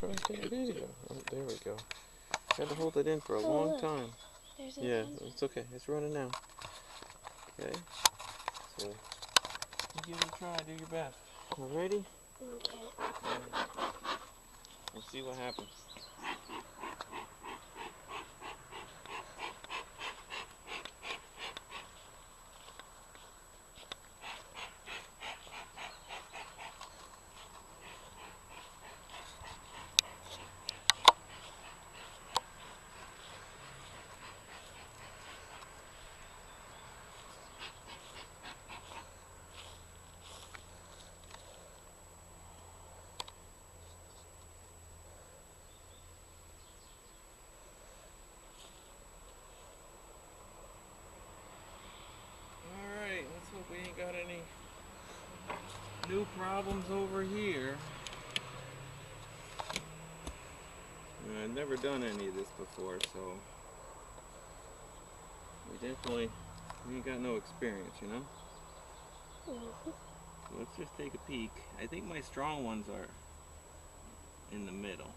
trying to take a video. Oh, there we go. Had to hold it in for a long time. Yeah, it's okay. It's running now. Okay. So, you give it a try. Do your best. Ready? Okay. We'll see what happens. We ain't got any new problems over here. I've never done any of this before, so we ain't got no experience, you know? So let's just take a peek. I think my strong ones are in the middle.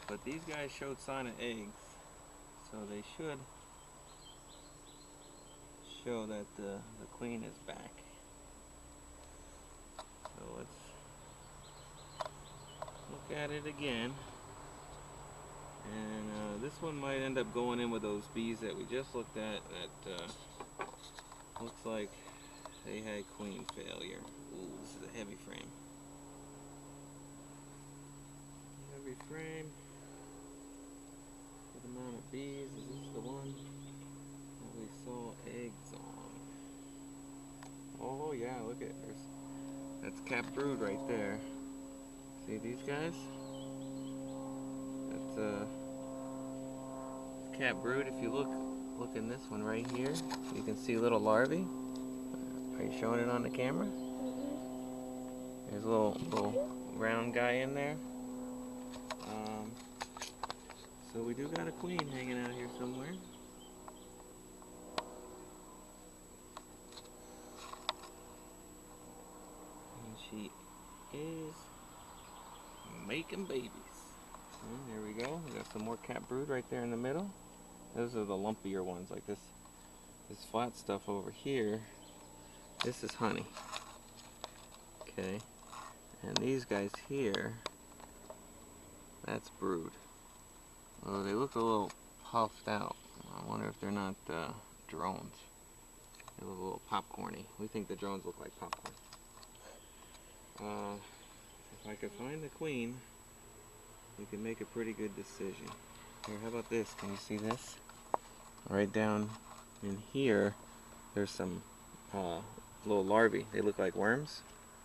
But these guys showed sign of eggs, so they should show that the queen is back. So let's look at it again. And this one might end up going in with those bees that we just looked at. That looks like they had queen failure. Ooh, this is a heavy frame. Heavy frame. Good amount of bees. Is this the one that we saw eggs on? Oh yeah, look at that's cap brood right there. See these guys? That's cap brood. If you look in this one right here, you can see little larvae. Are you showing it on the camera? There's a little round guy in there. So we do got a queen hanging out here somewhere. And she is making babies. And there we go. We got some more cap brood right there in the middle. Those are the lumpier ones, like this flat stuff over here. This is honey. Okay. And these guys here, that's brood. Oh, they look a little puffed out. I wonder if they're not drones. They look a little popcorny. We think the drones look like popcorn. If I could find the queen, we can make a pretty good decision. Here, how about this? Can you see this? Right down in here, there's some little larvae. They look like worms.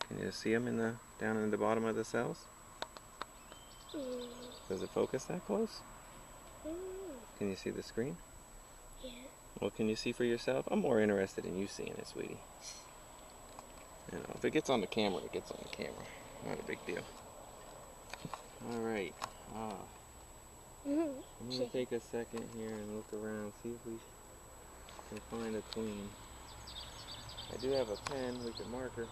Can you see them down in the bottom of the cells? Does it focus that close? Can you see the screen? Yeah. Well, can you see for yourself? I'm more interested in you seeing it, sweetie. You know, if it gets on the camera, it gets on the camera. Not a big deal. All right. I'm going to take a second here and look around, see if we can find a queen. I do have a pen, we can mark her.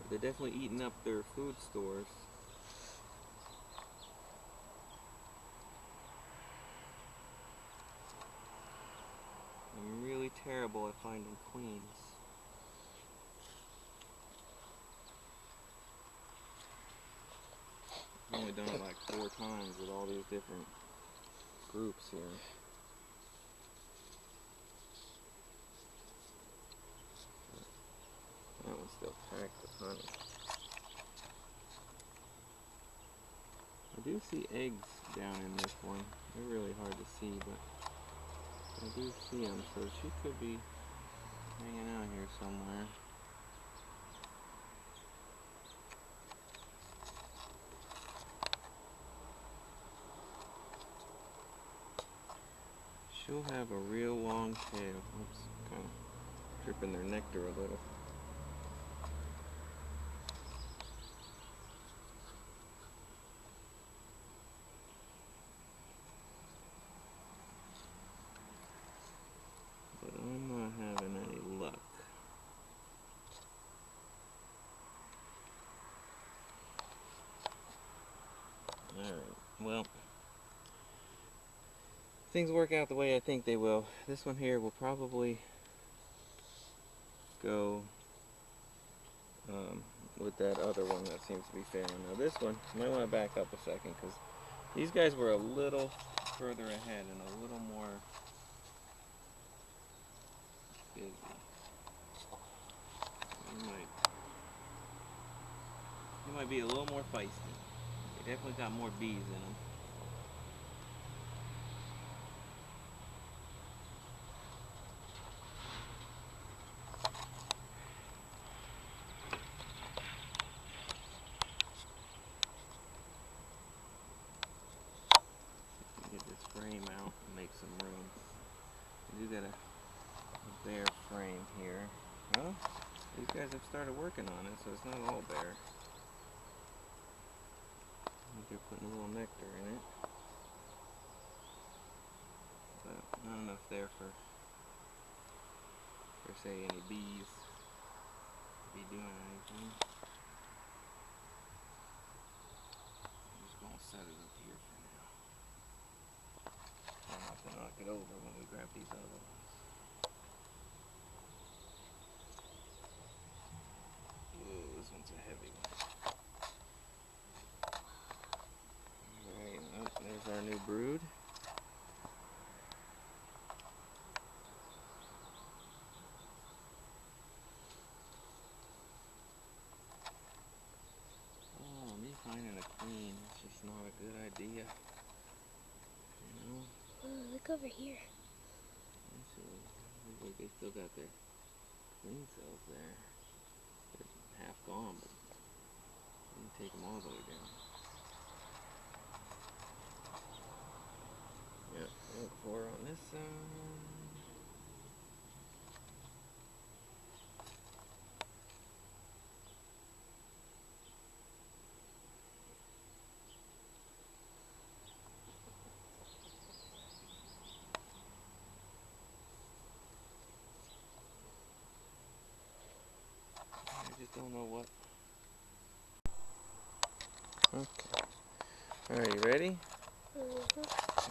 They're definitely eating up their food stores. I'm really terrible at finding queens. I've only done it like 4 times with all these different groups here. That one's still packed with honey. I do see eggs down in this one. They're really hard to see, but I do see them, so she could be hanging out here somewhere. She'll have a real long tail. Oops, kind of dripping their nectar a little. But I'm not having well, things work out the way I think they will. This one here will probably go with that other one that seems to be failing. Now this one, you might want to back up a second because these guys were a little further ahead and a little more busy. He might be a little more feisty. They definitely got more bees in them. Get this frame out and make some room. We do got a bare frame here. Well, these guys have started working on it, so it's not all bare. I think they're putting a little nectar in it, but not enough there for say any bees to be doing anything. I'm just gonna set it up here for now. I'll have to knock it over when we grab these other ones. Ooh, this one's a heavy one. Alright, oh, there's our new brood. Oh, me finding a queen is just not a good idea. You know? Oh, look over here. Let's see. Looks like they still got their queen cells there. They're half gone, but didn't take them all the way down. Yep, 4 on this side. I just don't know what. Okay. Alright, you ready?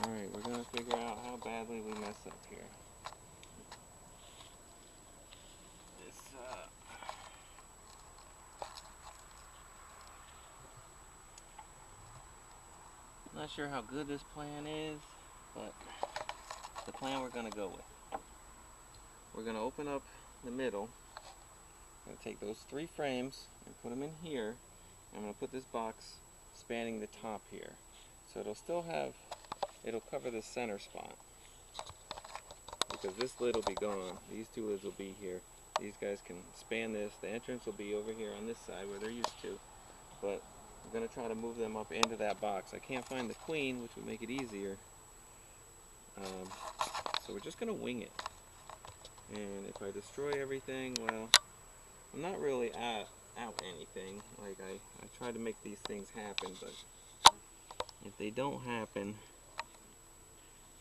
Alright, we're going to figure out how badly we mess up here. I'm not sure how good this plan is, but the plan we're going to go with. We're going to open up the middle. I'm going to take those 3 frames and put them in here. I'm going to put this box spanning the top here. So it'll still have, it'll cover the center spot. Because this lid will be gone. These 2 lids will be here. These guys can span this. The entrance will be over here on this side where they're used to. But I'm going to try to move them up into that box. I can't find the queen, which would make it easier. So we're just going to wing it. And if I destroy everything, well, I'm not really out anything. Like I try to make these things happen, but if they don't happen,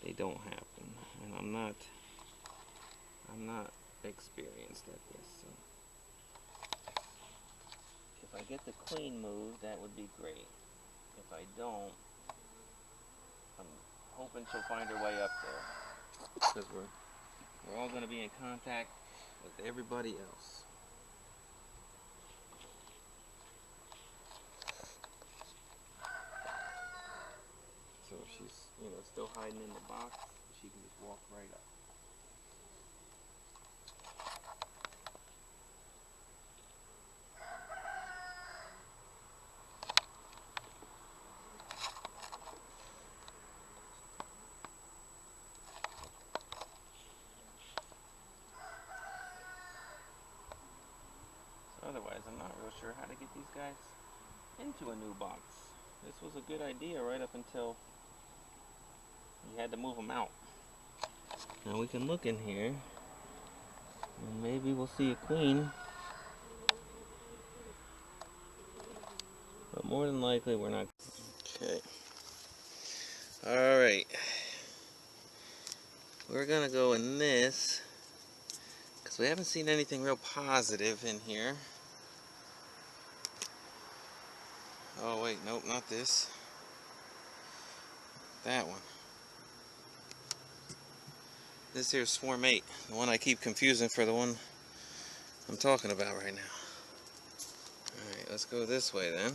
they don't happen. And I'm not experienced at this. So if I get the queen moved, that would be great. If I don't, I'm hoping she'll find her way up there, because we're all going to be in contact with everybody else. So if she's, still hiding in the box, she can just walk right up. Otherwise, I'm not real sure how to get these guys into a new box. This was a good idea right up until you had to move them out. Now we can look in here, and maybe we'll see a queen. But more than likely, we're not. Okay. Alright. We're gonna go in this, because we haven't seen anything real positive in here. Oh wait, nope, not this. that one. This here's swarm 8, the one I keep confusing for the one I'm talking about right now. Alright, let's go this way then.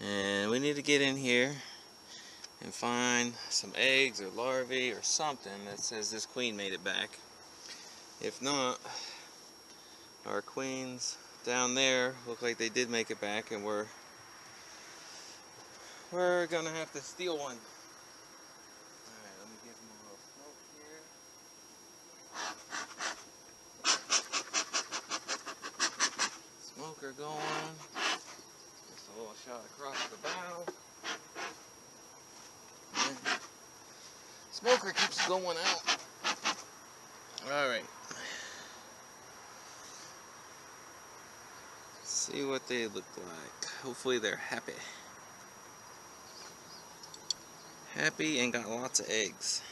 And we need to get in here and find some eggs or larvae or something that says this queen made it back. If not, our queens down there look like they did make it back, and we're gonna have to steal one. Alright, let me give them a little smoke here. Smoker going. Just a little shot across the bow. And smoker keeps going out. Alright. See what they look like. Hopefully they're happy. Happy and got lots of eggs.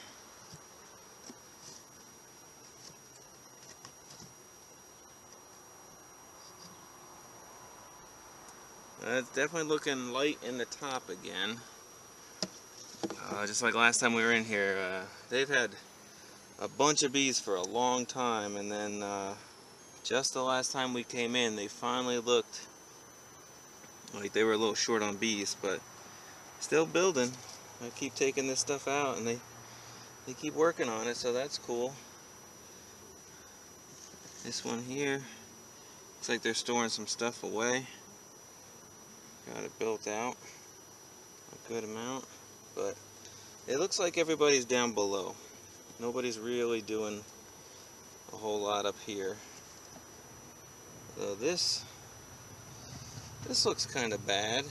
It's definitely looking light in the top again. Just like last time we were in here, they've had a bunch of bees for a long time, and then just the last time we came in, they finally looked like they were a little short on bees, but still building. I keep taking this stuff out, and they keep working on it, so that's cool. This one here looks like they're storing some stuff away. Got it built out a good amount, but it looks like everybody's down below. Nobody's really doing a whole lot up here. So this looks kind of bad.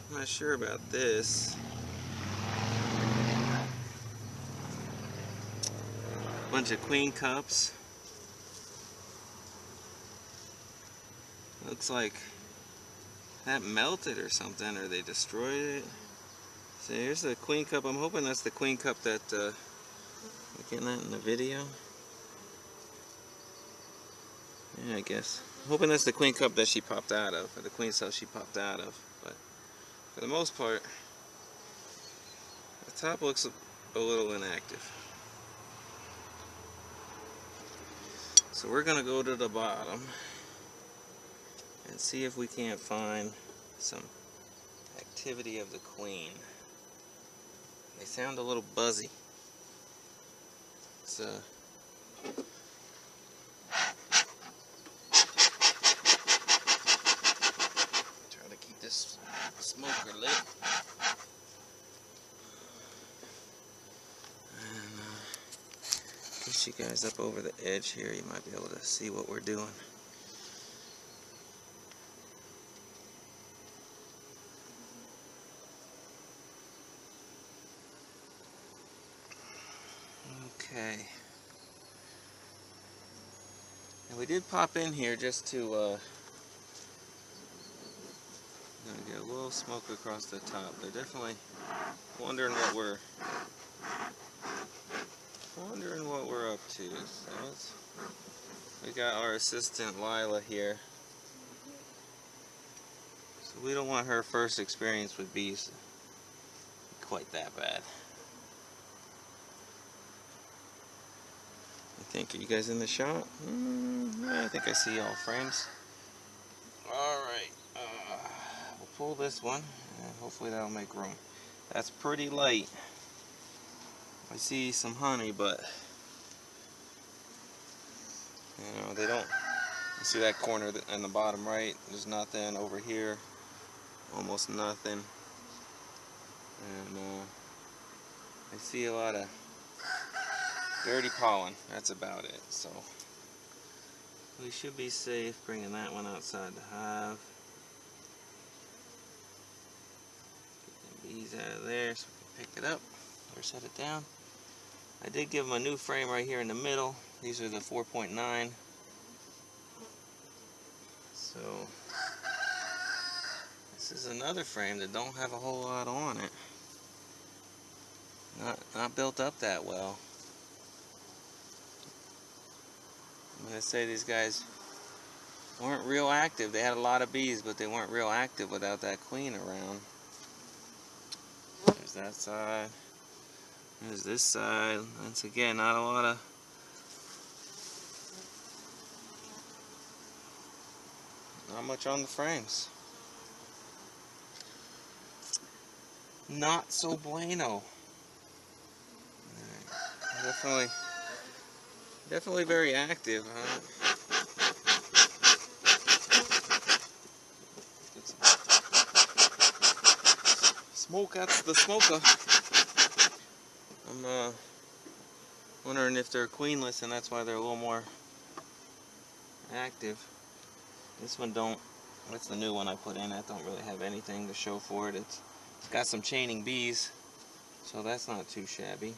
I'm not sure about this. Bunch of queen cups. Looks like that melted or something, or they destroyed it. So here's the queen cup. I'm hoping that's the queen cup that, getting that in the video. Yeah, I guess. I'm hoping that's the queen cup that she popped out of, or the queen cell she popped out of. But for the most part, the top looks a little inactive. So we're gonna go to the bottom and see if we can't find some activity of the queen. They sound a little buzzy. It's try to keep this smoker lit. And push you guys up over the edge here. You might be able to see what we're doing. Okay. And we did pop in here just to gonna get a little smoke across the top. They're definitely wondering what we're up to. So we got our assistant Lila here. So we don't want her first experience with bees to be quite that bad. I think, are you guys in the shot? I think I see all frames. Alright, we'll pull this one, and hopefully that'll make room. That's pretty light. I see some honey, but you know, they don't. You see that corner in the bottom right? There's nothing over here, almost nothing. And I see a lot of dirty pollen. That's about it. So we should be safe bringing that one outside the hive. Get the bees out of there so we can pick it up or set it down. I did give them a new frame right here in the middle. These are the 4.9. So this is another frame that don't have a whole lot on it. Not built up that well. I'm gonna say these guys weren't real active. They had a lot of bees, but they weren't real active without that queen around. There's There's that side. There's this side. Once again, not a lot of... Not much on the frames. Not so bueno. Definitely very active, huh? Smoke, that's the smoker. I'm wondering if they're queenless and that's why they're a little more active. This one don't, that's the new one I put in. That don't really have anything to show for it. It's got some chaining bees, so that's not too shabby.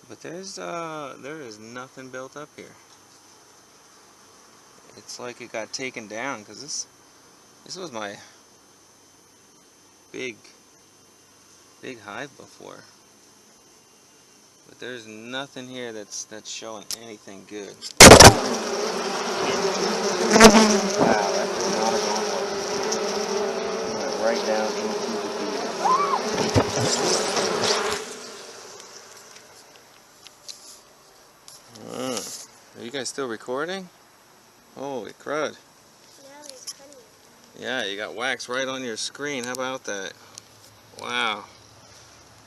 But there is nothing built up here. It's like it got taken down because this was my big hive before. But there's nothing here that's showing anything good. Wow, that is not going well. Went right down into the bees. Are you guys still recording? Holy crud. Yeah, there's honey. Yeah, you got wax right on your screen. How about that? Wow.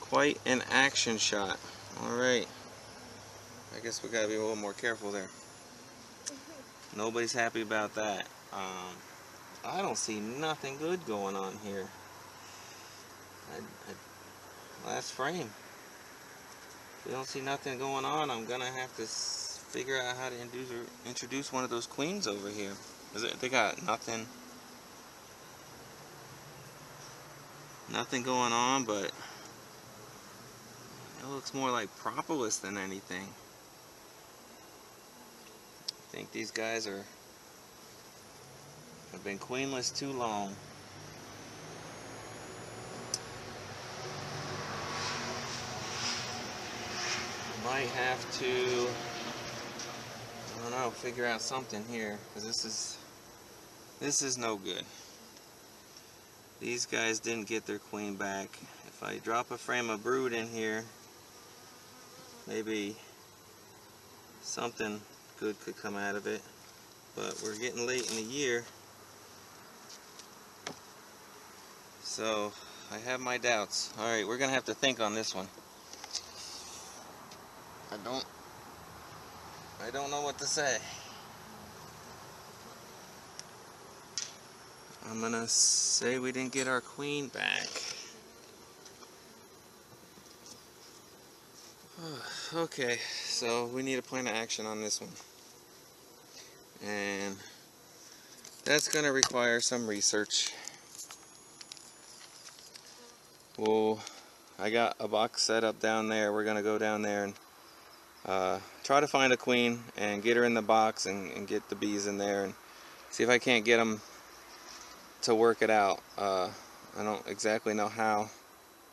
Quite an action shot. Alright. I guess we gotta be a little more careful there. Nobody's happy about that. I don't see nothing good going on here. Last frame. If we don't see nothing going on, I'm gonna have to figure out how to introduce one of those queens over here. They got nothing going on, but it looks more like propolis than anything. I think these guys have been queenless too long. Might have to, I don't know, figure out something here, because this is no good. These guys didn't get their queen back. If I drop a frame of brood in here, maybe something good could come out of it. But we're getting late in the year, so I have my doubts. Alright, we're gonna have to think on this one. I don't know what to say. I'm gonna say we didn't get our queen back. Okay, so we need a plan of action on this one. And that's gonna require some research. Well, I got a box set up down there. We're gonna go down there and try to find a queen and get her in the box and get the bees in there and see if I can't get them to work it out. I don't exactly know how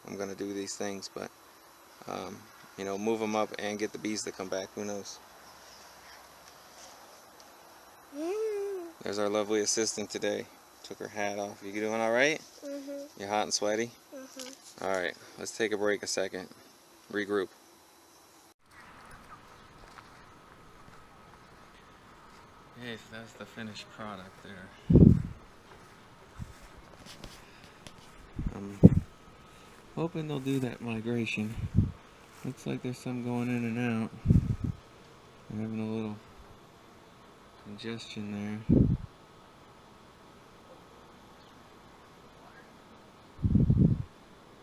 I'm gonna do these things, but you know, move them up and get the bees to come back. Who knows? There's our lovely assistant today. Took her hat off. You doing all right? You hot and sweaty? All right, let's take a break a second. Regroup. Okay, so that's the finished product there. I'm hoping they'll do that migration. Looks like there's some going in and out. They're having a little congestion there.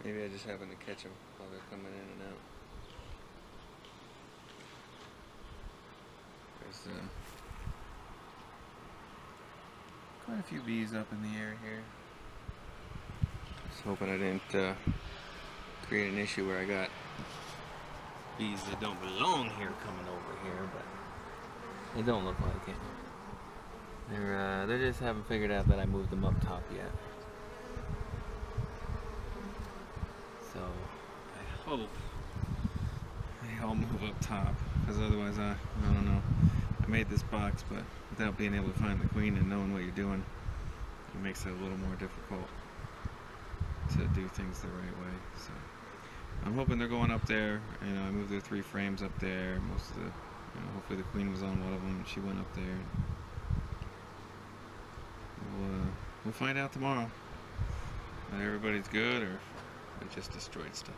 Maybe I just happen to catch them while they're coming in and out. There's quite a few bees up in the air here. Just hoping I didn't create an issue where I got bees that don't belong here coming over here, but it don't look like it. They just haven't figured out that I moved them up top yet. So I hope they all move up top, because otherwise I don't know. I made this box, but without being able to find the queen and knowing what you're doing, it makes it a little more difficult to do things the right way. So I'm hoping they're going up there. You know, I moved their 3 frames up there. Most of the, you know, hopefully the queen was on one of them and she went up there. We'll find out tomorrow whether everybody's good or if we just destroyed stuff.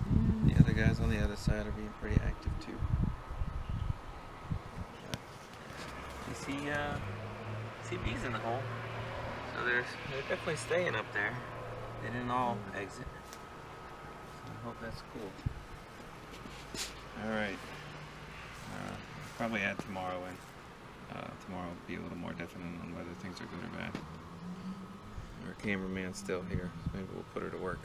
And the other guys on the other side are being pretty active too. You see bees in the hole, so they're definitely staying up there. They didn't all exit, so I hope that's cool. All right, probably add tomorrow in. Tomorrow will be a little more definite on whether things are good or bad. Our cameraman's still here, so maybe we'll put her to work.